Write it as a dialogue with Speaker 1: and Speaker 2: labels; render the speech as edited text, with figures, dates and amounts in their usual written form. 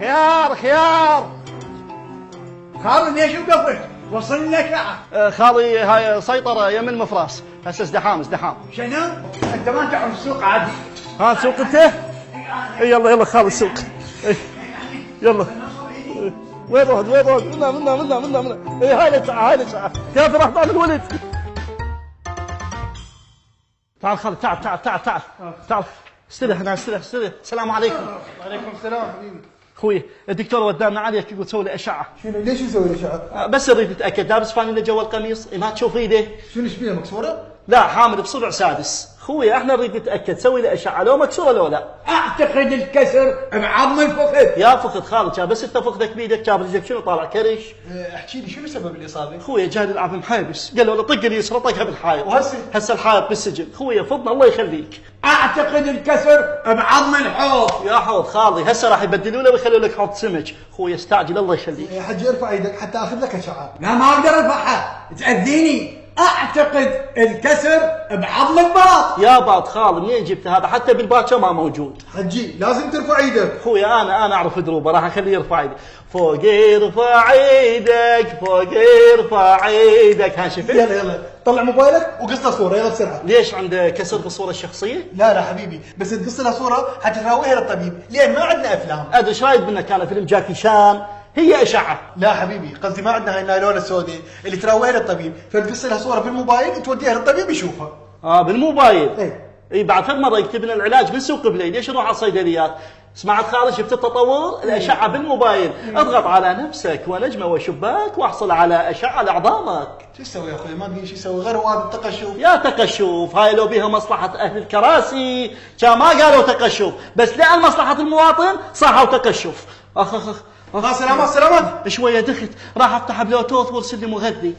Speaker 1: خيار خيار.
Speaker 2: خالد ليش وقفت؟ وصلنا الأشعة.
Speaker 1: خالي هاي سيطرة يم المفراس، هسه ازدحام.
Speaker 2: شنو؟ أنت ما تعرف السوق عادي.
Speaker 1: ها سوق انت؟ يلا خالي السوق. يلا. وين رحت؟ منا. هاي الساعة. كيف راح بعد الولد؟ تعال خالد، تعال. استريح. السلام عليكم.
Speaker 3: وعليكم السلام حبيبي.
Speaker 1: اخوي الدكتور ودانا عليك يقول سوي لي اشعه.
Speaker 3: شنو ليش يسوي الاشعه؟
Speaker 1: بس اريد اتاكد لابس فانيله جوا القميص ما تشوف ايده.
Speaker 3: شنو ايش فيها مكسوره؟
Speaker 1: لا حامل بصبع سادس. اخوي احنا نريد نتاكد سوي لي اشعه لو مكسوره لو لا.
Speaker 2: أعتقد الكسر بعظم الفخذ.
Speaker 1: يا فخذ خالد كان بس انت فخذك بيدك كان رجلك شنو طالع كرش.
Speaker 3: احكي لي شنو سبب الاصابه؟
Speaker 1: اخوي جاي يلعب محابس قالوا له طق اليسرى طقها بالحائط.
Speaker 3: وهسه
Speaker 1: الحائط بالسجن. اخوي فضنا الله يخليك.
Speaker 2: أعتقد الكسر بعظم الحوض.
Speaker 1: يا حوض خالي هسه راح يبدلوا له ويخلوا لك حوض سمك. اخوي استعجل الله يخليك.
Speaker 3: يا حجي ارفع ايدك حتى اخذ لك اشعه.
Speaker 2: لا ما أقدر أرفعها تأذيني. أعتقد الكسر بعظم الباط.
Speaker 1: يا باط خالي منين جبت هذا؟ حتى بالباكر ما موجود.
Speaker 3: حجي لازم ترفع ايدك.
Speaker 1: اخوي انا اعرف دروبه راح اخليه يرفع ايدي. فوق ارفع ايدك ها شفت؟
Speaker 3: يلا طلع موبايلك وقص له صوره يلا بسرعه.
Speaker 1: ليش عنده كسر بالصوره الشخصيه؟
Speaker 3: لا حبيبي بس تقص له صوره حتى تراويها للطبيب لان ما عندنا افلام.
Speaker 1: ادري ايش رايك منك كان فيلم جاكي شان هي اشعه.
Speaker 3: لا حبيبي قصدي ما عندنا هاي النايلون السوداء اللي تراويها للطبيب فتقص لها صوره بالموبايل وتوديها للطبيب يشوفها.
Speaker 1: بالموبايل.
Speaker 3: ايه
Speaker 1: اي بعد فد مره يكتب لنا العلاج من سوق بليل ليش نروح على الصيدليات؟ سمعت خالد شفت التطور؟ الاشعه بالموبايل. اضغط على نفسك ونجمه وشباك واحصل على اشعه لعظامك.
Speaker 3: شو تسوي يا اخوي ما ادري شو يسوي غير هذا التقشف.
Speaker 1: يا تقشف هاي لو بيها مصلحه اهل الكراسي كان ما قالوا تقشف بس لان مصلحه المواطن صحوا تقشف. اخ
Speaker 3: سلامات
Speaker 1: شويه دخت راح افتح بلوتوث وارسل لي مغذي.